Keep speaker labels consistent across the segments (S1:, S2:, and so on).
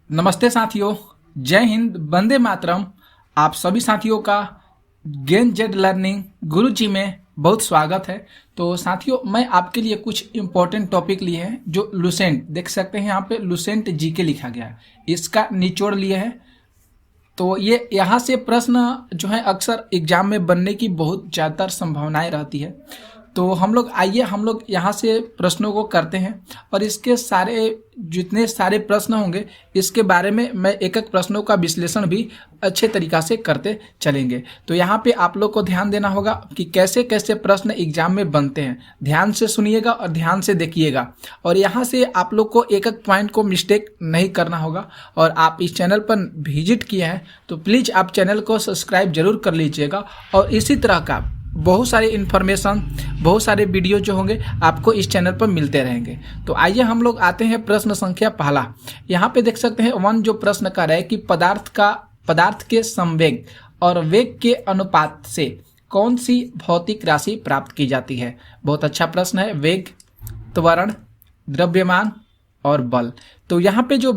S1: नमस्ते साथियों, जय हिंद, वंदे मातरम। आप सभी साथियों का गेन जेड लर्निंग गुरुजी में बहुत स्वागत है। तो साथियों, मैं आपके लिए कुछ इम्पोर्टेंट टॉपिक लिए हैं जो लुसेंट देख सकते हैं यहाँ पे लुसेंट जीके लिखा गया है, इसका निचोड़ लिए है। तो ये यहाँ से प्रश्न जो है अक्सर एग्जाम में बनने की बहुत ज़्यादातर संभावनाएं रहती है। तो हम लोग यहाँ से प्रश्नों को करते हैं और इसके सारे जितने सारे प्रश्न होंगे इसके बारे में मैं एक एक प्रश्नों का विश्लेषण भी अच्छे तरीक़ा से करते चलेंगे। तो यहाँ पे आप लोग को ध्यान देना होगा कि कैसे कैसे प्रश्न एग्जाम में बनते हैं। ध्यान से सुनिएगा और ध्यान से देखिएगा, और यहाँ से आप लोग को एक एक पॉइंट को मिस्टेक नहीं करना होगा। और आप इस चैनल पर विजिट किए हैं तो प्लीज़ आप चैनल को सब्सक्राइब जरूर कर लीजिएगा, और इसी तरह का बहुत सारे इन्फॉर्मेशन, बहुत सारे वीडियो जो होंगे आपको इस चैनल पर मिलते रहेंगे। तो आइए हम लोग आते हैं प्रश्न संख्या पहला। यहाँ पे देख सकते हैं वन जो प्रश्न कर रहा है कि पदार्थ के संवेग और वेग के अनुपात से कौन सी भौतिक राशि प्राप्त की जाती है। बहुत अच्छा प्रश्न है। वेग, त्वरण, द्रव्यमान और बल। तो यहाँ पे जो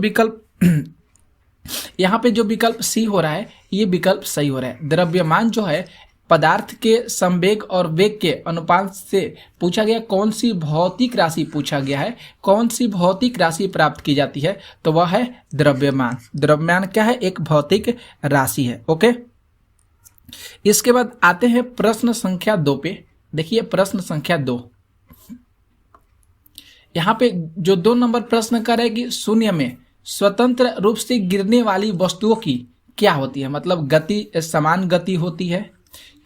S1: विकल्प सी हो रहा है ये विकल्प सही हो रहा है। द्रव्यमान जो है पदार्थ के संवेग और वेग के अनुपात से पूछा गया कौन सी भौतिक राशि पूछा गया है, कौन सी भौतिक राशि प्राप्त की जाती है, तो वह है द्रव्यमान। द्रव्यमान क्या है? एक भौतिक राशि है। ओके, इसके बाद आते हैं प्रश्न संख्या 2 पे। देखिए प्रश्न संख्या 2, यहाँ पे जो 2 नंबर प्रश्न कर रहे हैं कि शून्य में स्वतंत्र रूप से गिरने वाली वस्तुओं की क्या होती है। मतलब गति समान गति होती है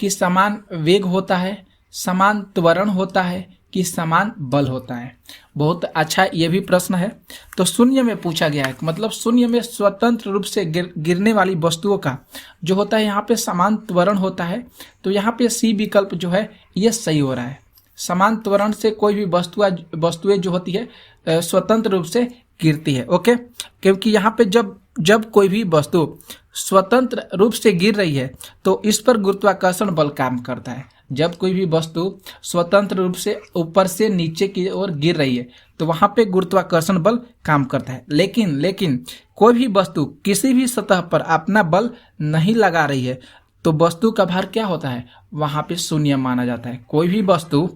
S1: कि समान वेग होता है, समान त्वरण होता है कि समान बल होता है। बहुत अच्छा ये भी प्रश्न है। तो शून्य में पूछा गया है, मतलब शून्य में स्वतंत्र रूप से गिरने वाली वस्तुओं का जो होता है यहाँ पे समान त्वरण होता है। तो यहाँ पे सी विकल्प जो है ये सही हो रहा है। समान त्वरण से कोई भी वस्तुएं जो होती है स्वतंत्र रूप से गिरती है। ओके, क्योंकि यहाँ पे जब कोई भी वस्तु स्वतंत्र रूप से गिर रही है तो इस पर गुरुत्वाकर्षण बल काम करता है। जब कोई भी वस्तु स्वतंत्र रूप से ऊपर से नीचे की ओर गिर रही है तो वहां पे गुरुत्वाकर्षण बल काम करता है। लेकिन कोई भी वस्तु किसी भी सतह पर अपना बल नहीं लगा रही है तो वस्तु का भार क्या होता है? वहां पे शून्य माना जाता है। कोई भी वस्तु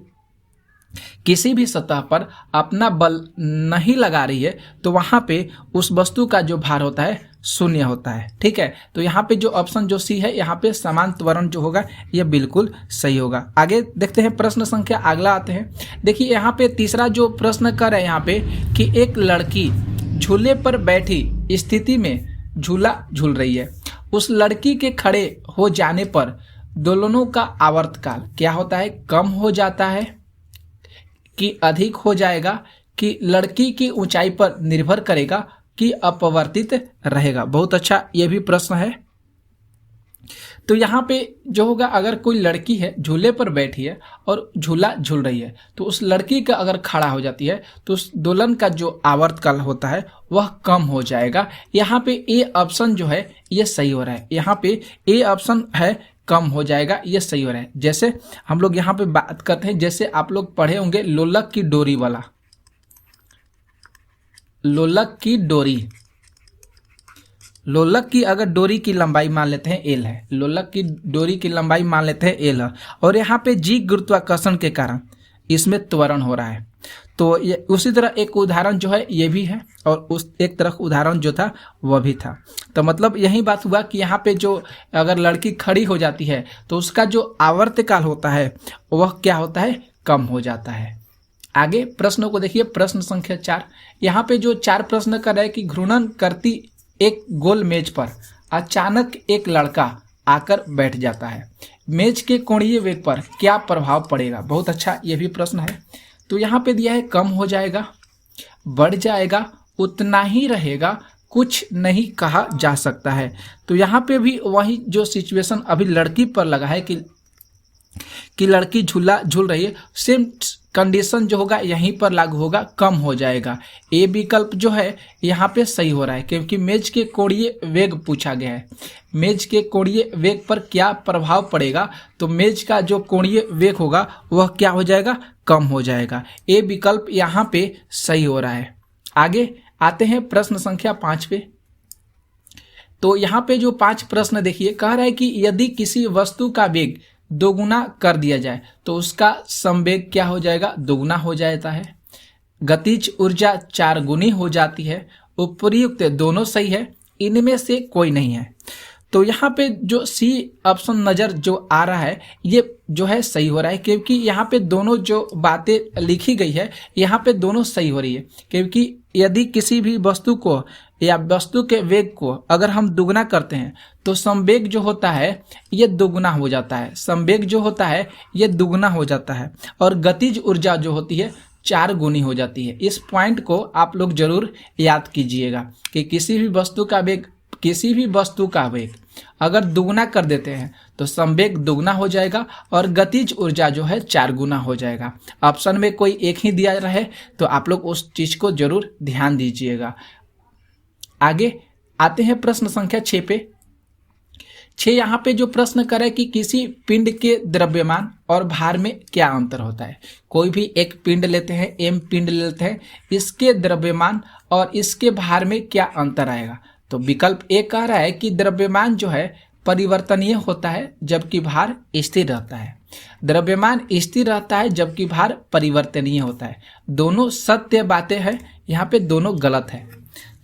S1: किसी भी सतह पर अपना बल नहीं लगा रही है तो वहां पे उस वस्तु का जो भार होता है शून्य होता है। ठीक है, तो यहाँ पे जो ऑप्शन जो सी है यहाँ पे समान त्वरण जो होगा ये बिल्कुल सही होगा। आगे देखते हैं प्रश्न संख्या अगला आते हैं। देखिए यहाँ पे तीसरा जो प्रश्न कर है यहाँ पे कि एक लड़की झूले पर बैठी स्थिति में झूला झूल रही है। उस लड़की के खड़े हो जाने पर दोलनों का आवर्तकाल क्या होता है? कम हो जाता है कि अधिक हो जाएगा, कि लड़की की ऊंचाई पर निर्भर करेगा कि अपवर्तित रहेगा। बहुत अच्छा ये भी प्रश्न है। तो यहाँ पे जो होगा, अगर कोई लड़की है झूले पर बैठी है और झूला झूल रही है तो उस लड़की का अगर खड़ा हो जाती है तो उस दोलन का जो आवर्तकाल होता है वह कम हो जाएगा। यहाँ पे ए ऑप्शन जो है ये सही हो रहा है। यहाँ पे ए ऑप्शन है कम हो जाएगा, ये सही हो रहा है। जैसे हम लोग यहाँ पे बात करते हैं, जैसे आप लोग पढ़े होंगे लोलक की डोरी वाला, लोलक की अगर डोरी की लंबाई मान लेते हैं एल है, लोलक की डोरी की लंबाई मान लेते हैं एल है, और यहाँ पे जी गुरुत्वाकर्षण के कारण इसमें त्वरण हो रहा है। तो ये उसी तरह एक उदाहरण जो है ये भी है, और उस एक तरह उदाहरण जो था वह भी था। तो मतलब यही बात हुआ कि यहाँ पे जो अगर लड़की खड़ी हो जाती है तो उसका जो आवर्तकाल होता है वह क्या होता है? कम हो जाता है। आगे प्रश्नों को देखिए, प्रश्न संख्या 4। यहाँ पे जो 4 प्रश्न कर रहे हैं कि घूर्णन करती एक गोल मेज पर अचानक एक लड़का आकर बैठ जाता है, मेज के कोणीय वेग पर क्या प्रभाव पड़ेगा। बहुत अच्छा ये भी प्रश्न है। तो यहाँ पे दिया है कम हो जाएगा, बढ़ जाएगा, उतना ही रहेगा, कुछ नहीं कहा जा सकता है। तो यहाँ पे भी वही जो सिचुएशन अभी लड़की पर लगा है कि लड़की झूला झूल रही है, सेम कंडीशन जो होगा यहीं पर लागू होगा, कम हो जाएगा। ए विकल्प जो है यहाँ पे सही हो रहा है, क्योंकि मेज के कोणीय वेग पूछा गया है। मेज के कोणीय वेग पर क्या प्रभाव पड़ेगा, तो मेज का जो कोणीय वेग होगा वह क्या हो जाएगा? कम हो जाएगा। ए विकल्प यहाँ पे सही हो रहा है। आगे आते हैं प्रश्न संख्या 5 पे। तो यहाँ पे जो 5 प्रश्न देखिए, कह रहा है कि यदि किसी वस्तु का वेग दोगुना कर दिया जाए तो उसका संवेग क्या हो जाएगा, दोगुना हो जाता है। गतिज ऊर्जा 4 गुनी हो जाती है। उपर्युक्त दोनों सही है, इनमें से कोई नहीं है। तो यहाँ पे जो सी ऑप्शन नज़र जो आ रहा है ये जो है सही हो रहा है, क्योंकि यहाँ पे दोनों जो बातें लिखी गई है यहाँ पे दोनों सही हो रही है। क्योंकि यदि किसी भी वस्तु को या वस्तु के वेग को अगर हम दुगना करते हैं तो संवेग जो होता है ये दोगुना हो जाता है, संवेग जो होता है ये दुगना हो जाता है, और गतिज ऊर्जा जो होती है 4 गुनी हो जाती है। इस पॉइंट को आप लोग जरूर याद कीजिएगा कि किसी भी वस्तु का वेग अगर दुगना कर देते हैं तो संवेग दुगना हो जाएगा और गतिज ऊर्जा जो है 4 गुना हो जाएगा। ऑप्शन में कोई एक ही दिया रहे तो आप लोग उस चीज को जरूर ध्यान दीजिएगा। आगे आते हैं प्रश्न संख्या 6 पे। 6 यहाँ पे जो प्रश्न करे कि किसी पिंड के द्रव्यमान और भार में क्या अंतर होता है। कोई भी एक पिंड लेते हैं, एम पिंड लेते हैं, इसके द्रव्यमान और इसके भार में क्या अंतर आएगा। तो विकल्प ए कह रहा है कि द्रव्यमान जो है परिवर्तनीय होता है जबकि भार स्थिर रहता है। द्रव्यमान स्थिर रहता है जबकि भार परिवर्तनीय होता है। दोनों सत्य बातें हैं, यहाँ पे दोनों गलत है।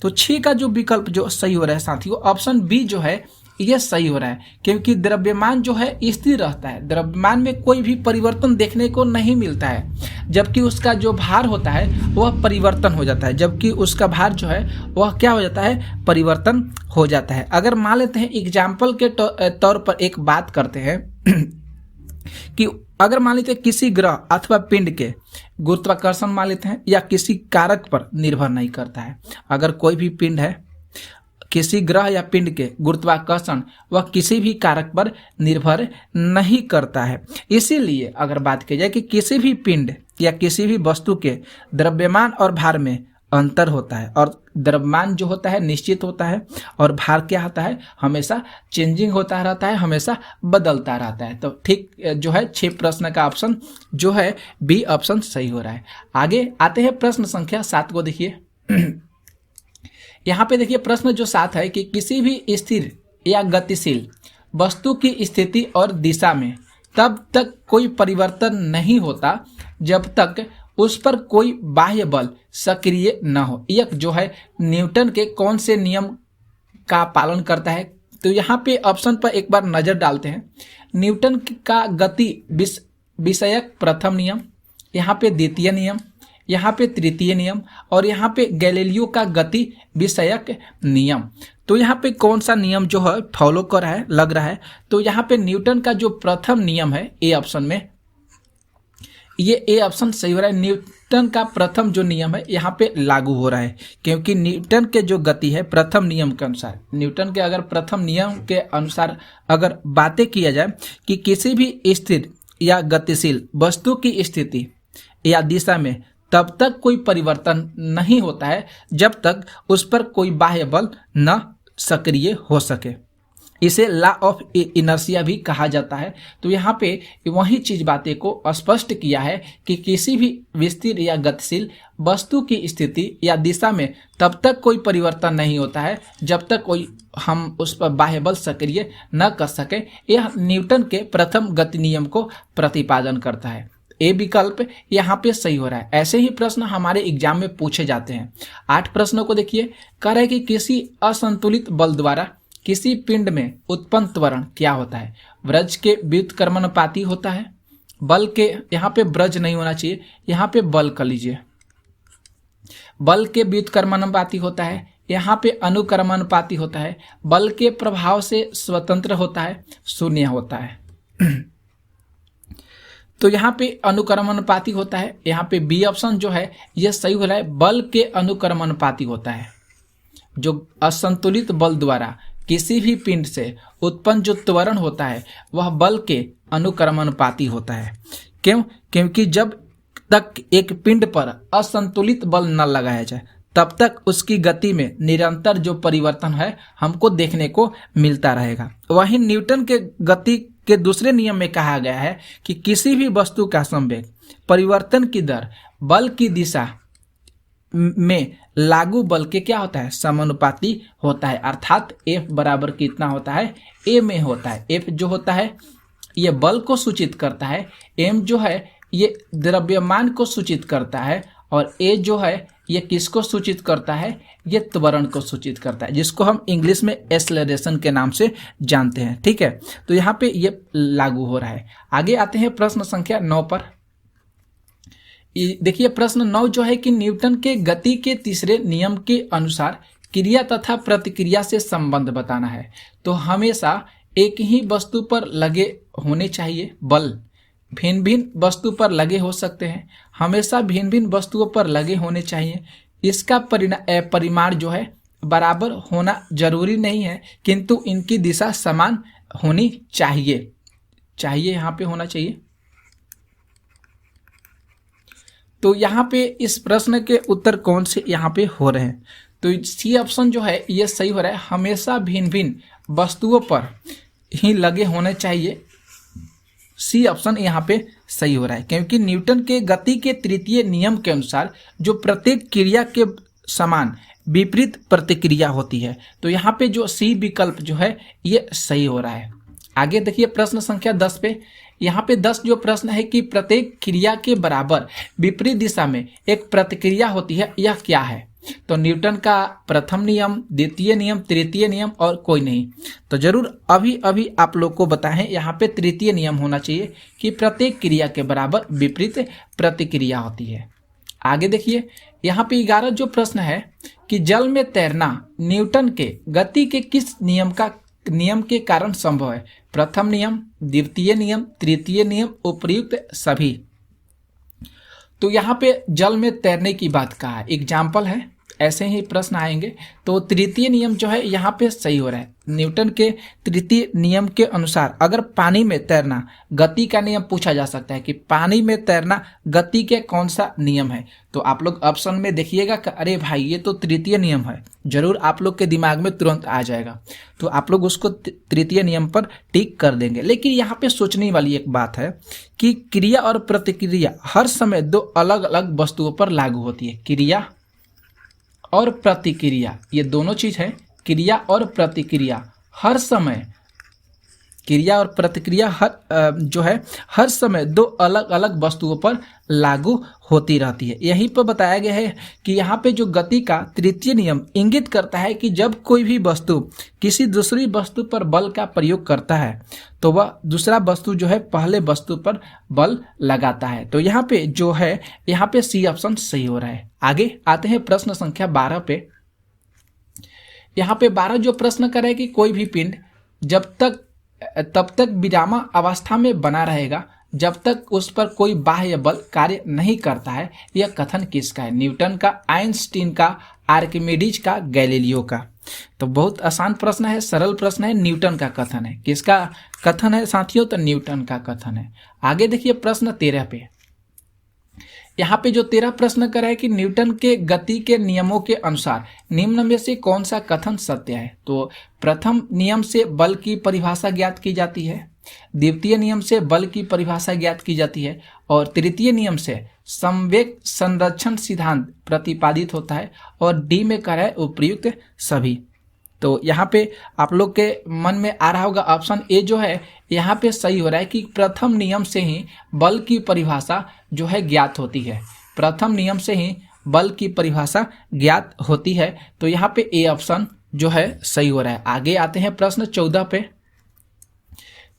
S1: तो 6 का जो विकल्प जो सही हो रहा है साथियों, ऑप्शन बी जो है ये सही हो रहा है, क्योंकि द्रव्यमान जो है स्थिर रहता है, द्रव्यमान में कोई भी परिवर्तन देखने को नहीं मिलता है, जबकि उसका जो भार होता है वह परिवर्तन हो जाता है, जबकि उसका भार जो है वह क्या हो जाता है, परिवर्तन हो जाता है। अगर मान लेते हैं एग्जाम्पल के तौर पर एक बात करते हैं कि अगर मान लेते हैं किसी ग्रह अथवा पिंड के गुरुत्वाकर्षण मान लेते हैं या किसी कारक पर निर्भर नहीं करता है। अगर कोई भी पिंड है, किसी ग्रह या पिंड के गुरुत्वाकर्षण वह किसी भी कारक पर निर्भर नहीं करता है। इसीलिए अगर बात की जाए कि किसी भी पिंड या किसी भी वस्तु के द्रव्यमान और भार में अंतर होता है, और द्रव्यमान जो होता है निश्चित होता है और भार क्या होता है, हमेशा चेंजिंग होता रहता है, हमेशा बदलता रहता है। तो ठीक जो है 6 प्रश्न का ऑप्शन जो है बी ऑप्शन सही हो रहा है। आगे आते हैं प्रश्न संख्या 7 को देखिए। यहाँ पे देखिए प्रश्न जो 7 है कि किसी भी स्थिर या गतिशील वस्तु की स्थिति और दिशा में तब तक कोई परिवर्तन नहीं होता जब तक उस पर कोई बाह्य बल सक्रिय न हो। यह जो है न्यूटन के कौन से नियम का पालन करता है। तो यहाँ पे ऑप्शन पर एक बार नजर डालते हैं। न्यूटन का गति विषयक प्रथम नियम, यहाँ पे द्वितीय नियम, यहाँ पे तृतीय नियम, और यहाँ पे गैलीलियो का गति विषयक नियम। तो यहाँ पे कौन सा नियम जो है फॉलो कर रहा है लग रहा है। तो यहाँ पे न्यूटन का जो प्रथम नियम है ए ऑप्शन में, ये ए ऑप्शन सही हो रहा है। न्यूटन का प्रथम जो नियम है यहाँ पे लागू हो रहा है, क्योंकि न्यूटन के जो गति है प्रथम नियम के अनुसार, न्यूटन के अगर प्रथम नियम के अनुसार अगर बातें किया जाए कि किसी भी स्थिर या गतिशील वस्तु की स्थिति या दिशा में तब तक कोई परिवर्तन नहीं होता है जब तक उस पर कोई बाह्य बल न सक्रिय हो सके। इसे लॉ ऑफ इनर्शिया भी कहा जाता है। तो यहाँ पे वही चीज बातें को स्पष्ट किया है कि किसी भी स्थिर या गतिशील वस्तु की स्थिति या दिशा में तब तक कोई परिवर्तन नहीं होता है जब तक कोई हम उस पर बाह्य बल सक्रिय न कर सके। यह न्यूटन के प्रथम गति नियम को प्रतिपादन करता है। ए विकल्प यहाँ पे सही हो रहा है। ऐसे ही प्रश्न हमारे एग्जाम में पूछे जाते हैं। 8 प्रश्नों को देखिए। कह रहा है कि किसी असंतुलित बल द्वारा किसी पिंड में उत्पन्न त्वरण क्या होता है। ब्रज के व्युत्क्रमणपाती होता है। बल के, यहाँ पे ब्रज नहीं होना चाहिए, यहाँ पे बल कर लीजिए। बल के व्युत्क्रमणपाती होता है, यहाँ पे अनुक्रमणपाती होता है। बल के प्रभाव से स्वतंत्र होता है, शून्य होता है। तो यहाँ पे अनुक्रमणपाती होता है। यहाँ पे बी ऑप्शन जो है यह सही हो रहा है। बल के अनुक्रमणपाती होता है। जो असंतुलित बल द्वारा किसी भी पिंड से उत्पन्न जो त्वरण होता है वह बल के अनुक्रमणपाती होता है। क्यों? क्योंकि जब तक एक पिंड पर असंतुलित बल न लगाया जाए तब तक उसकी गति में निरंतर जो परिवर्तन है हमको देखने को मिलता रहेगा। वहीं न्यूटन के गति के दूसरे नियम में कहा गया है कि किसी भी वस्तु का संवेग परिवर्तन की दर बल की दिशा में लागू बल के क्या होता है, समानुपाती होता है। अर्थात F बराबर कितना होता है, A में होता है। F जो होता है ये बल को सूचित करता है, M जो है ये द्रव्यमान को सूचित करता है, और A जो है ये किसको सूचित करता है, ये त्वरण को सूचित करता है, जिसको हम इंग्लिश में एक्सेलरेशन के नाम से जानते हैं। ठीक है, तो यहाँ पे ये लागू हो रहा है। आगे आते हैं प्रश्न संख्या 9 पर। देखिए प्रश्न 9 जो है कि न्यूटन के गति के तीसरे नियम के अनुसार क्रिया तथा प्रतिक्रिया से संबंध बताना है। तो हमेशा एक ही वस्तु पर लगे होने चाहिए बल, भिन्न भिन्न वस्तु पर लगे हो सकते हैं, हमेशा भिन्न भिन्न वस्तुओं पर लगे होने चाहिए। इसका परिमाण जो है बराबर होना जरूरी नहीं है, किंतु इनकी दिशा समान होनी चाहिए, यहाँ पे होना चाहिए। तो यहाँ पे इस प्रश्न के उत्तर कौन से यहाँ पे हो रहे हैं, तो सी ऑप्शन जो है ये सही हो रहा है, हमेशा भिन्न भिन्न वस्तुओं पर ही लगे होने चाहिए। सी ऑप्शन यहाँ पे सही हो रहा है, क्योंकि न्यूटन के गति के तृतीय नियम के अनुसार जो प्रत्येक क्रिया के समान विपरीत प्रतिक्रिया होती है। तो यहाँ पे जो सी विकल्प जो है ये सही हो रहा है। आगे देखिए प्रश्न संख्या 10 पे, यहाँ पे 10 जो प्रश्न है कि प्रत्येक क्रिया के बराबर विपरीत दिशा में एक प्रतिक्रिया होती है, यह क्या है। तो न्यूटन का प्रथम नियम, द्वितीय नियम, तृतीय नियम और कोई नहीं। तो जरूर अभी आप लोग को बताएं, यहाँ पे तृतीय नियम होना चाहिए कि प्रत्येक क्रिया के बराबर विपरीत प्रतिक्रिया होती है। आगे देखिए यहाँ पे 11 जो प्रश्न है कि जल में तैरना न्यूटन के गति के किस नियम के कारण संभव है। प्रथम नियम, द्वितीय नियम, तृतीय नियम, उपर्युक्त सभी। तो यहाँ पे जल में तैरने की बात कहा है, एग्जाम्पल है, ऐसे ही प्रश्न आएंगे। तो तृतीय नियम जो है यहाँ पे सही हो रहा है। न्यूटन के तृतीय नियम के अनुसार अगर पानी में तैरना गति का नियम पूछा जा सकता है कि पानी में तैरना गति के कौन सा नियम है, तो आप लोग ऑप्शन में देखिएगा कि अरे भाई ये तो तृतीय नियम है, जरूर आप लोग के दिमाग में तुरंत आ जाएगा, तो आप लोग उसको तृतीय नियम पर टिक कर देंगे। लेकिन यहाँ पे सोचने वाली एक बात है कि क्रिया और प्रतिक्रिया हर समय दो अलग अलग वस्तुओं पर लागू होती है। क्रिया और प्रतिक्रिया ये दोनों चीज है, क्रिया और प्रतिक्रिया हर समय, क्रिया और प्रतिक्रिया हर समय दो अलग अलग वस्तुओं पर लागू होती रहती है। यहीं पर बताया गया है कि यहाँ पे जो गति का तृतीय नियम इंगित करता है कि जब कोई भी वस्तु किसी दूसरी वस्तु पर बल का प्रयोग करता है तो वह दूसरा वस्तु जो है पहले वस्तु पर बल लगाता है। तो यहाँ पे जो है यहाँ पे सी ऑप्शन सही हो रहा है। आगे आते हैं प्रश्न संख्या 12 पे। यहाँ पे 12 जो प्रश्न करे कि कोई भी पिंड तब तक विरामा अवस्था में बना रहेगा जब तक उस पर कोई बाह्य बल कार्य नहीं करता है। यह कथन किसका है? न्यूटन का, आइंस्टीन का, आर्किमिडीज का, गैलीलियो का। तो बहुत आसान प्रश्न है, सरल प्रश्न है, न्यूटन का कथन है। किसका कथन है साथियों? तो न्यूटन का कथन है। आगे देखिए प्रश्न 13 पे। यहाँ पे जो 13 प्रश्न कर है कि न्यूटन के गति के नियमों के अनुसार निम्न में से कौन सा कथन सत्य है। तो प्रथम नियम से बल की परिभाषा ज्ञात की जाती है, द्वितीय नियम से बल की परिभाषा ज्ञात की जाती है, और तृतीय नियम से संवेग संरक्षण सिद्धांत प्रतिपादित होता है, और डी में कर है उपर्युक्त सभी। तो यहाँ पे आप लोग के मन में आ रहा होगा ऑप्शन ए जो है यहाँ पे सही हो रहा है कि प्रथम नियम से ही बल की परिभाषा जो है ज्ञात होती है। प्रथम नियम से ही बल की परिभाषा ज्ञात होती है। तो यहाँ पे ए ऑप्शन जो है सही हो रहा है। आगे आते हैं प्रश्न 14 पे।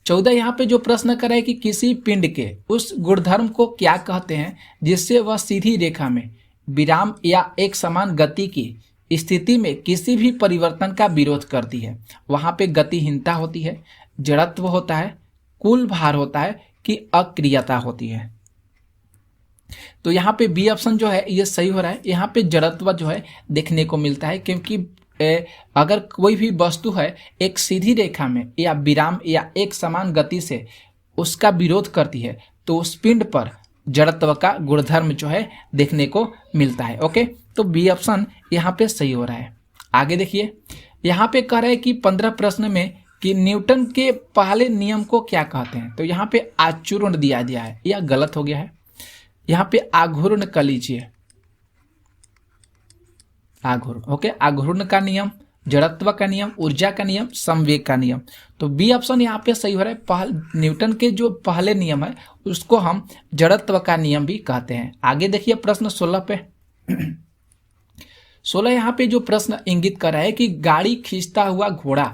S1: 14 यहाँ पे जो प्रश्न कर है कि किसी पिंड के उस गुणधर्म को क्या कहते हैं जिससे वह सीधी रेखा में विराम या एक समान गति की स्थिति में किसी भी परिवर्तन का विरोध करती है। वहां पे गतिहीनता होती है, जड़त्व होता है, कुल भार होता है कि अक्रियता होती है। तो यहाँ पे बी ऑप्शन जो है ये सही हो रहा है। यहाँ पे जड़त्व जो है देखने को मिलता है, क्योंकि अगर कोई भी वस्तु है एक सीधी रेखा में या विराम या एक समान गति से उसका विरोध करती है तो उस पिंड पर जड़त्व का गुणधर्म जो है देखने को मिलता है। ओके, तो बी ऑप्शन यहाँ पे सही हो रहा है। आगे देखिए यहाँ पे कह रहा है कि 15 प्रश्न में कि न्यूटन के पहले नियम को क्या कहते हैं। तो यहाँ पे आचूर्ण दिया है, यह गलत हो गया है। यहाँ पे आघूर्ण कर लीजिए, आघूर्ण। ओके, आघूर्ण का नियम, जड़त्व का नियम, ऊर्जा का नियम, संवेग का नियम। तो बी ऑप्शन यहाँ पे सही हो रहा है। न्यूटन के जो पहले नियम है उसको हम जड़त्व का नियम भी कहते हैं। आगे देखिए प्रश्न 16 पे। 16 यहाँ पे जो प्रश्न इंगित कर रहा है कि गाड़ी खींचता हुआ घोड़ा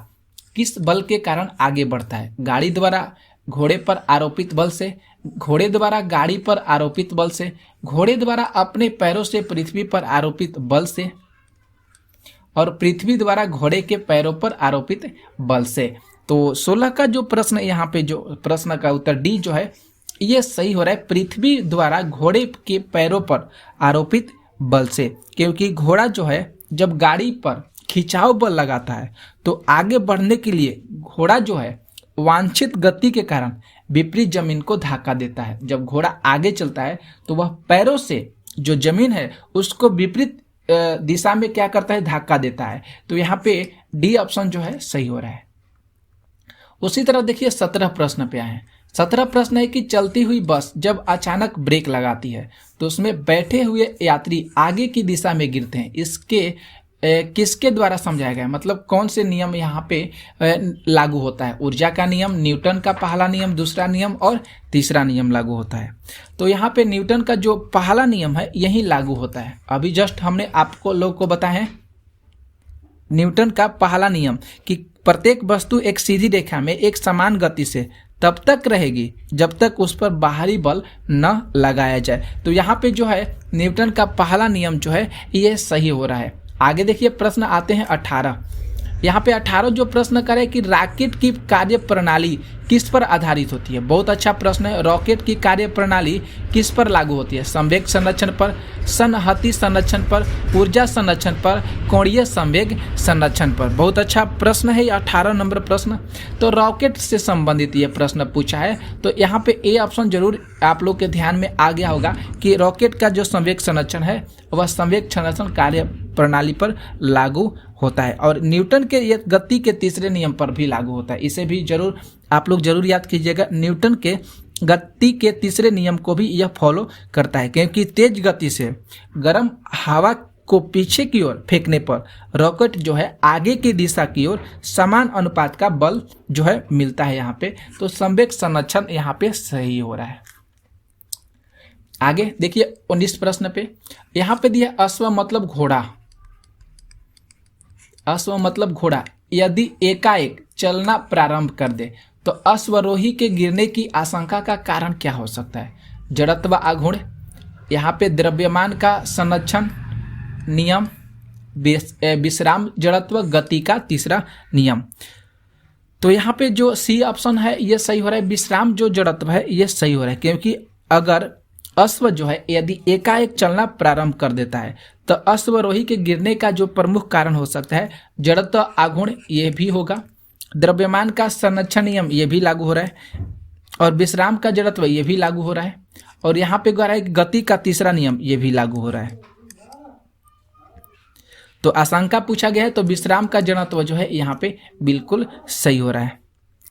S1: किस बल के कारण आगे बढ़ता है। गाड़ी द्वारा घोड़े पर आरोपित बल से, घोड़े द्वारा गाड़ी पर आरोपित बल से, घोड़े द्वारा अपने पैरों से पृथ्वी पर आरोपित बल से, और पृथ्वी द्वारा घोड़े के पैरों पर आरोपित बल से। तो 16 का जो प्रश्न यहाँ पे जो प्रश्न का उत्तर डी जो है ये सही हो रहा है, पृथ्वी द्वारा घोड़े के पैरों पर आरोपित बल से। क्योंकि घोड़ा जो है जब गाड़ी पर खिंचाव बल लगाता है तो आगे बढ़ने के लिए घोड़ा जो है वांछित गति के कारण विपरीत जमीन को धक्का देता है। जब घोड़ा आगे चलता है तो वह पैरों से जो जमीन है उसको विपरीत दिशा में क्या करता है, धक्का देता है। तो यहाँ पे डी ऑप्शन जो है सही हो रहा है। उसी तरह देखिए 17 प्रश्न पे आए हैं। 17 प्रश्न है कि चलती हुई बस जब अचानक ब्रेक लगाती है तो उसमें बैठे हुए यात्री आगे की दिशा में गिरते हैं। इसके किसके द्वारा समझाया गया है, मतलब कौन से नियम यहाँ पे लागू होता है। ऊर्जा का नियम, न्यूटन का पहला नियम, दूसरा नियम और तीसरा नियम लागू होता है। तो यहाँ पे न्यूटन का जो पहला नियम है यही लागू होता है। अभी जस्ट हमने आपको लोग को बताया है न्यूटन का पहला नियम कि प्रत्येक वस्तु एक सीधी रेखा में एक समान गति से तब तक रहेगी जब तक उस पर बाहरी बल न लगाया जाए। तो यहाँ पे जो है न्यूटन का पहला नियम जो है ये सही हो रहा है। आगे देखिए प्रश्न आते हैं 18। यहाँ पे 18 जो प्रश्न करे कि रॉकेट की कार्य प्रणाली किस पर आधारित होती है। बहुत अच्छा प्रश्न है। रॉकेट की कार्य प्रणाली किस पर लागू होती है। संवेग संरक्षण पर, संहति संरक्षण पर, ऊर्जा संरक्षण पर, कोणीय संवेग संरक्षण पर। बहुत अच्छा प्रश्न है ये 18 नंबर प्रश्न। तो रॉकेट से संबंधित ये प्रश्न पूछा है। तो यहाँ पे ए ऑप्शन जरूर आप लोग के ध्यान में आ गया होगा कि रॉकेट का जो संवेग संरक्षण है वह संवेग संरक्षण कार्य प्रणाली पर लागू होता है और न्यूटन के ये गति के तीसरे नियम पर भी लागू होता है। इसे भी जरूर आप लोग जरूर याद कीजिएगा। न्यूटन के गति के तीसरे नियम को भी यह फॉलो करता है क्योंकि तेज गति से गर्म हवा को पीछे की ओर फेंकने पर रॉकेट जो है आगे की दिशा की ओर समान अनुपात का बल जो है मिलता है यहाँ पे। तो संवेग संरक्षण यहाँ पे सही हो रहा है। आगे देखिए 19 प्रश्न पे यहाँ पे दिया अश्व मतलब घोड़ा। अश्व मतलब घोड़ा यदि एकाएक चलना प्रारंभ कर दे तो अश्वरोही के गिरने की आशंका का कारण क्या हो सकता है। जड़त्व आघूर्ण, यहाँ पे द्रव्यमान का संरक्षण नियम, विश्राम जड़त्व, गति का तीसरा नियम। तो यहाँ पे जो सी ऑप्शन है ये सही हो रहा है। विश्राम जो जड़त्व है ये सही हो रहा है क्योंकि अगर अश्व जो है यदि एकाएक चलना प्रारंभ कर देता है तो अश्वरोही के गिरने का जो प्रमुख कारण हो सकता है जड़त्व आघूर्ण ये भी होगा। द्रव्यमान का संरक्षण नियम ये भी लागू हो रहा है और विश्राम का जड़त्व ये भी लागू हो रहा है और यहाँ पे कह रहा है गति का तीसरा नियम ये भी लागू हो रहा है। तो आशंका पूछा गया है तो विश्राम का जड़त्व जो है यहाँ पे बिल्कुल सही हो रहा है।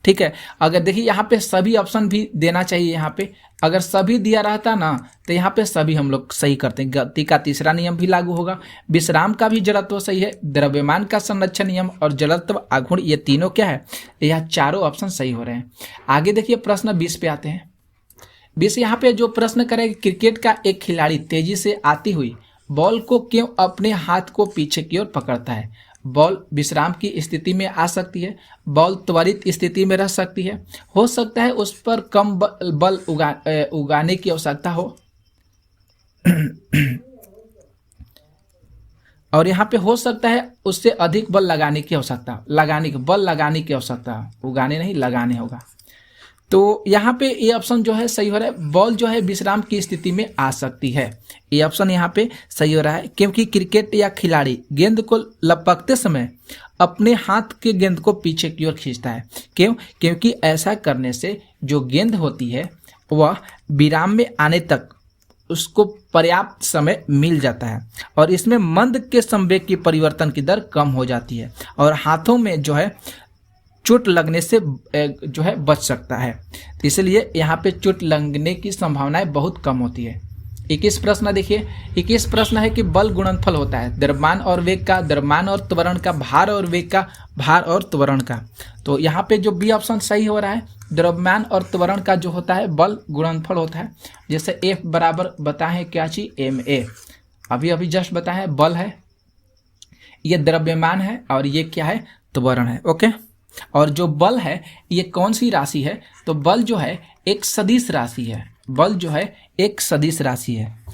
S1: ठीक है, अगर देखिए यहाँ पे सभी ऑप्शन भी देना चाहिए। यहाँ पे अगर सभी दिया रहता ना तो यहाँ पे सभी हम लोग सही करते हैं। गति का तीसरा नियम भी लागू होगा, विश्राम का भी जड़त्व सही है, द्रव्यमान का संरक्षण नियम और जड़त्व आघूर्ण ये तीनों क्या है, यह चारों ऑप्शन सही हो रहे हैं। आगे देखिए प्रश्न 20 पे आते हैं। 20 यहाँ पे जो प्रश्न करेगा क्रिकेट का एक खिलाड़ी तेजी से आती हुई बॉल को क्यों अपने हाथ को पीछे की ओर पकड़ता है। बॉल विश्राम की स्थिति में आ सकती है, बॉल त्वरित स्थिति में रह सकती है, हो सकता है उस पर कम बल उगाने की आवश्यकता हो और यहाँ पे हो सकता है उससे अधिक बल लगाने की आवश्यकता, लगाने की आवश्यकता, उगाने नहीं लगाने होगा। तो यहाँ पे ये ऑप्शन जो है सही हो रहा है। बॉल जो है विश्राम की स्थिति में आ सकती है, ये ऑप्शन यहाँ पे सही हो रहा है क्योंकि क्रिकेट या खिलाड़ी गेंद को लपकते समय अपने हाथ के गेंद को पीछे की ओर खींचता है। क्यों? क्योंकि ऐसा करने से जो गेंद होती है वह विराम में आने तक उसको पर्याप्त समय मिल जाता है और इसमें मंद के संवेग की परिवर्तन की दर कम हो जाती है और हाथों में जो है चोट लगने से जो है बच सकता है। इसलिए यहाँ पे चोट लगने की संभावनाएं बहुत कम होती है। 21 प्रश्न देखिए, 21 प्रश्न है कि बल गुणनफल होता है द्रव्यमान और वेग का, द्रव्यमान और त्वरण का, भार और वेग का, भार और त्वरण का। तो यहाँ पे जो बी ऑप्शन सही हो रहा है, द्रव्यमान और त्वरण का जो होता है बल गुणनफल होता है। जैसे F बराबर बताएं क्या चीज, ma, अभी अभी जस्ट बताएं बल है, ये द्रव्यमान है और ये क्या है, त्वरण है। ओके, और जो बल है ये कौन सी राशि है, तो बल जो है एक सदिश राशि है, बल जो है एक सदिश राशि है।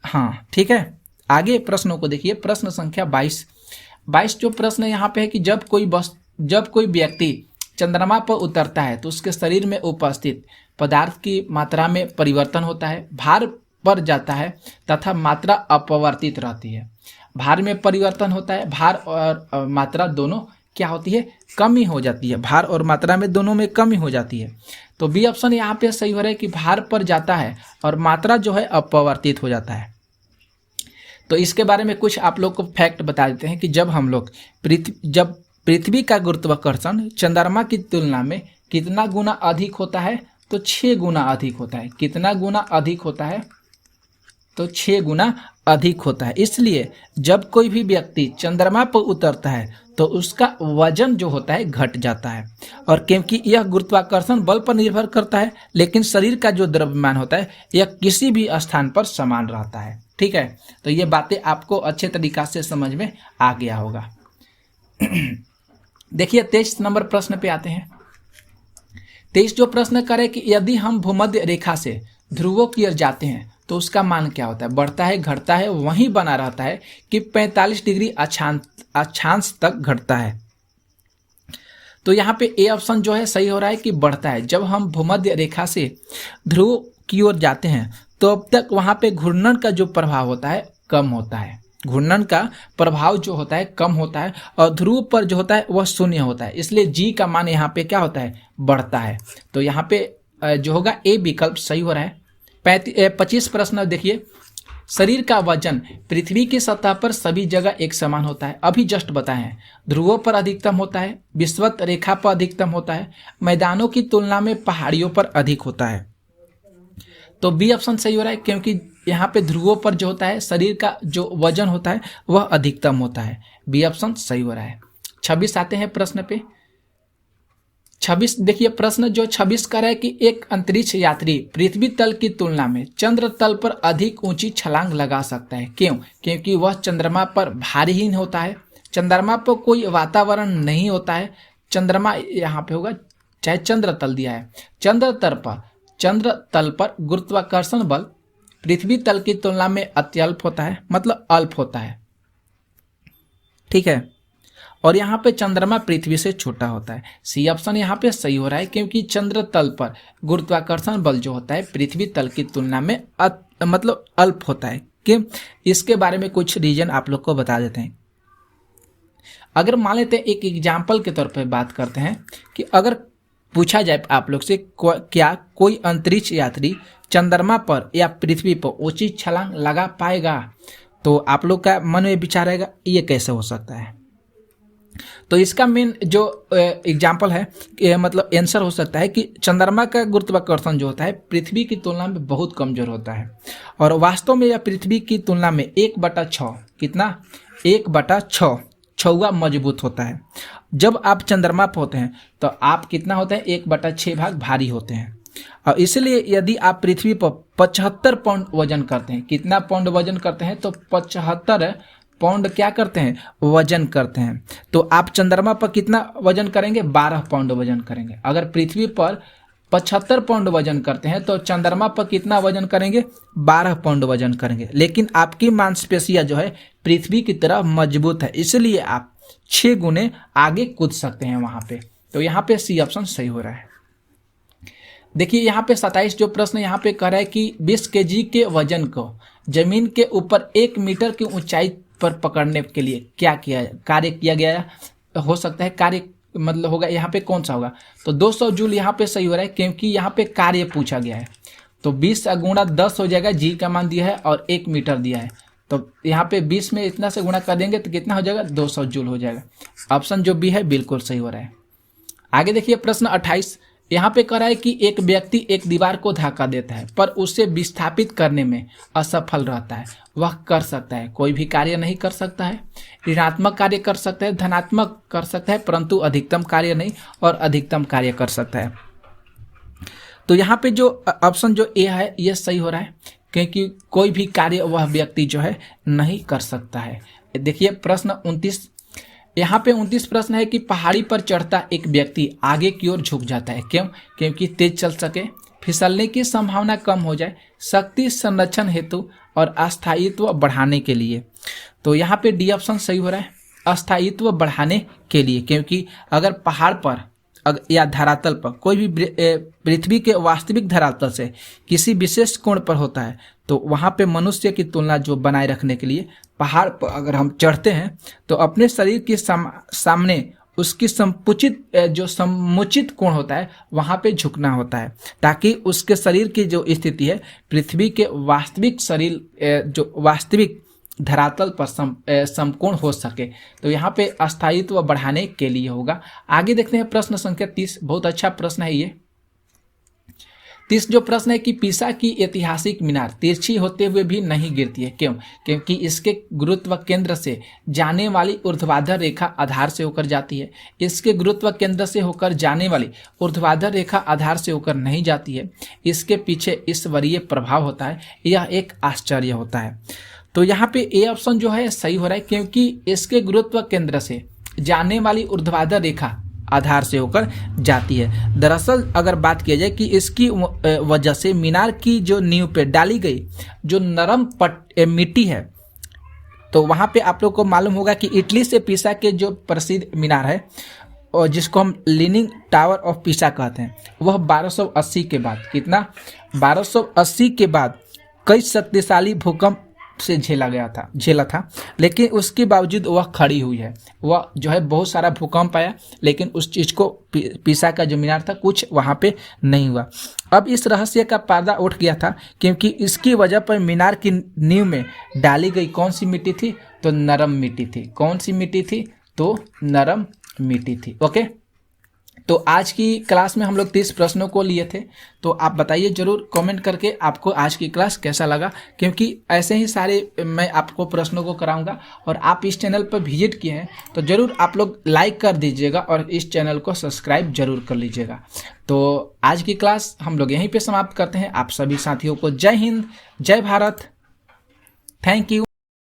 S1: हाँ ठीक है, आगे प्रश्नों को देखिए। प्रश्न संख्या 22 जो प्रश्न यहाँ पे है कि जब कोई व्यक्ति चंद्रमा पर उतरता है तो उसके शरीर में उपस्थित पदार्थ की मात्रा में परिवर्तन होता है, भार बढ़ जाता है तथा मात्रा अपवर्तित रहती है। भार में परिवर्तन होता है, भार और मात्रा दोनों क्या होती है, कमी हो जाती है, भार और मात्रा में दोनों में कमी हो जाती है। तो बी ऑप्शन यहाँ पे सही हो रहा है कि भार पर जाता है और मात्रा जो है अपवर्तित हो जाता है। तो इसके बारे में कुछ आप लोग को फैक्ट बता देते हैं कि जब हम लोग पृथ्वी का गुरुत्वाकर्षण चंद्रमा की तुलना में कितना गुना अधिक होता है, तो 6 गुना अधिक होता है। कितना गुना अधिक होता है, तो 6 गुना अधिक होता है। इसलिए जब कोई भी व्यक्ति चंद्रमा पर उतरता है तो उसका वजन जो होता है घट जाता है, और क्योंकि यह गुरुत्वाकर्षण बल पर निर्भर करता है, लेकिन शरीर का जो द्रव्यमान होता है यह किसी भी स्थान पर समान रहता है। ठीक है, तो ये बातें आपको अच्छे तरीका से समझ में आ गया होगा। देखिए 23 नंबर प्रश्न पे आते हैं। 23 जो प्रश्न करे कि यदि हम भूमध्य रेखा से ध्रुवों की ओर जाते हैं तो उसका मान क्या होता है, बढ़ता है, घटता है, वहीं बना रहता है कि 45 डिग्री अक्षांश तक घटता है। तो यहाँ पे ए ऑप्शन जो है सही हो रहा है कि बढ़ता है। जब हम भूमध्य रेखा से ध्रुव की ओर जाते हैं तो अब तक वहाँ पे घूर्णन का जो प्रभाव होता है कम होता है, घूर्णन का प्रभाव जो होता है कम होता है, और ध्रुव पर जो होता है वह शून्य होता है। इसलिए जी का मान यहाँ पे क्या होता है, बढ़ता है। तो यहाँ पे जो होगा ए विकल्प सही हो रहा है। 25 प्रश्न देखिए, शरीर का वजन पृथ्वी की सतह पर सभी जगह एक समान होता है। अभी जस्ट बताए हैं, ध्रुवों पर अधिकतम होता है, विषुवत रेखा पर अधिकतम होता है, मैदानों की तुलना में पहाड़ियों पर अधिक होता है। तो बी ऑप्शन सही हो रहा है, क्योंकि यहाँ पे ध्रुवों पर जो होता है शरीर का जो वजन होता है वह अधिकतम होता है। बी ऑप्शन सही हो रहा है। 26 आते हैं प्रश्न पे। 26 देखिए, प्रश्न जो 26 का है कि एक अंतरिक्ष यात्री पृथ्वी तल की तुलना में चंद्र तल पर अधिक ऊंची छलांग लगा सकता है। क्यों? क्योंकि वह चंद्रमा पर भारीहीन होता है, चंद्रमा पर कोई वातावरण नहीं होता है। चंद्रमा यहाँ पे होगा, चाहे चंद्र तल दिया है, चंद्र तल पर गुरुत्वाकर्षण बल पृथ्वी तल की तुलना में अत्यल्प होता है, मतलब अल्प होता है। ठीक है, और यहाँ पे चंद्रमा पृथ्वी से छोटा होता है। सी ऑप्शन यहाँ पे सही हो रहा है, क्योंकि चंद्र तल पर गुरुत्वाकर्षण बल जो होता है पृथ्वी तल की तुलना में मतलब अल्प होता है। कि इसके बारे में कुछ रीजन आप लोग को बता देते हैं। अगर मान लेते हैं, एक एग्जाम्पल के तौर पर बात करते हैं कि अगर पूछा जाए आप लोग से क्या कोई अंतरिक्ष यात्री चंद्रमा पर या पृथ्वी पर ऊंची छलांग लगा पाएगा, तो आप लोग का मन में विचार आएगा ये कैसे हो सकता है। तो इसका मेन जो एग्जाम्पल है, मतलब आंसर हो सकता है कि चंद्रमा का गुरुत्वाकर्षण जो होता है पृथ्वी की तुलना में बहुत कमजोर होता है, और वास्तव में यह पृथ्वी की तुलना में 1/6 कितना 1/6 छुआ मजबूत होता है। जब आप चंद्रमा पर होते हैं तो आप कितना होते हैं 1/6 भाग भारी होते हैं, और इसलिए यदि आप पृथ्वी पर 75 पाउंड वजन करते हैं, कितना पाउंड वजन करते हैं, तो 75 पाउंड क्या करते हैं, वजन करते हैं। तो आप चंद्रमा पर कितना वजन करेंगे, 12 पाउंड वजन करेंगे। अगर पृथ्वी पर 75 पाउंड वजन करते हैं तो चंद्रमा पर कितना वजन करेंगे, 12 पाउंड वजन करेंगे। लेकिन आपकी मांसपेशियां जो है पृथ्वी की तरह मजबूत है, इसलिए आप 6 गुने आगे कूद सकते हैं वहां पे। तो यहाँ पे सी ऑप्शन सही हो रहा है। देखिए यहाँ पे 27 जो प्रश्न यहाँ पे कह रहा है कि 20 kg के वजन को जमीन के ऊपर 1 मीटर की ऊंचाई पर पकड़ने के लिए क्या कार्य किया गया हो सकता है। कार्य मतलब होगा यहाँ पे कौन सा होगा, तो 200 जूल यहाँ पे सही हो रहा है, क्योंकि यहाँ पे कार्य पूछा गया है। तो 20 गुणा 10 हो जाएगा, जी का मान दिया है और 1 मीटर दिया है, तो यहाँ पे 20 में इतना से गुणा कर देंगे तो कितना हो जाएगा, 200 जूल हो जाएगा। ऑप्शन जो बी है बिल्कुल सही हो रहा है। आगे देखिए प्रश्न 28, यहाँ पे कह रहा है कि एक व्यक्ति एक दीवार को धक्का देता है पर उसे विस्थापित करने में असफल रहता है, वह कर सकता है, कोई भी कार्य नहीं कर सकता है, ऋणात्मक कार्य कर सकता है, धनात्मक कर सकता है, परंतु अधिकतम कार्य नहीं, और अधिकतम कार्य कर सकता है। तो यहाँ पे जो ऑप्शन जो ए है ये सही हो रहा है, क्योंकि कोई भी कार्य वह व्यक्ति जो है नहीं कर सकता है। देखिए प्रश्न 29, यहाँ पे 29 प्रश्न है कि पहाड़ी पर चढ़ता एक व्यक्ति आगे की ओर झुक जाता है, क्यों? क्योंकि तेज चल सके, फिसलने की संभावना कम हो जाए, शक्ति संरक्षण हेतु, और अस्थायित्व बढ़ाने के लिए। तो यहाँ पे डी ऑप्शन सही हो रहा है, अस्थायित्व बढ़ाने के लिए, क्योंकि अगर पहाड़ पर या धरातल पर कोई भी पृथ्वी के वास्तविक धरातल से किसी विशेष कोण पर होता है तो वहाँ पे मनुष्य की तुलना जो बनाए रखने के लिए पहाड़ पर अगर हम चढ़ते हैं तो अपने शरीर के सामने उसकी समुचित कोण होता है वहाँ पे झुकना होता है, ताकि उसके शरीर की जो स्थिति है पृथ्वी के वास्तविक शरीर जो वास्तविक धरातल पर समकोण हो सके। तो यहाँ पे अस्थायित्व बढ़ाने के लिए होगा। आगे देखते हैं प्रश्न संख्या 30, बहुत अच्छा प्रश्न है ये। 30 जो प्रश्न है कि पीसा की ऐतिहासिक मीनार तिरछी होते हुए भी नहीं गिरती है, क्यों? क्योंकि इसके गुरुत्व केंद्र से जाने वाली ऊर्ध्वाधर रेखा आधार से होकर जाती है, इसके गुरुत्व केंद्र से होकर जाने वाली ऊर्ध्वाधर रेखा आधार से होकर नहीं जाती है, इसके पीछे ईश्वरीय प्रभाव होता है, यह एक आश्चर्य होता है। तो यहाँ पे ए ऑप्शन जो है सही हो रहा है, क्योंकि इसके गुरुत्व केंद्र से जाने वाली ऊर्ध्वाधर रेखा आधार से होकर जाती है। दरअसल अगर बात किया जाए कि इसकी वजह से मीनार की जो नींव पे डाली गई जो नरम मिट्टी है, तो वहाँ पे आप लोग को मालूम होगा कि इटली से पीसा के जो प्रसिद्ध मीनार है और जिसको हम लीनिंग टावर ऑफ पीसा कहते हैं, वह 1280 के बाद, कितना 1280 के बाद कई शक्तिशाली भूकंप से झेला था, लेकिन उसके बावजूद वह खड़ी हुई है। वह जो है बहुत सारा भूकंप आया लेकिन उस चीज को पीसा का जो मीनार था कुछ वहां पे नहीं हुआ। अब इस रहस्य का पर्दा उठ गया था, क्योंकि इसकी वजह पर मीनार की नींव में डाली गई कौन सी मिट्टी थी? तो नरम मिट्टी थी। कौन सी मिट्टी थी? तो नरम मिट्टी थी। ओके, तो आज की क्लास में हम लोग 30 प्रश्नों को लिए थे। तो आप बताइए जरूर कमेंट करके आपको आज की क्लास कैसा लगा, क्योंकि ऐसे ही सारे मैं आपको प्रश्नों को कराऊंगा और आप इस चैनल पर विजिट किए हैं तो जरूर आप लोग लाइक कर दीजिएगा और इस चैनल को सब्सक्राइब जरूर कर लीजिएगा। तो आज की क्लास हम लोग यहीं पर समाप्त करते हैं। आप सभी साथियों को जय हिंद, जय भारत, थैंक यू।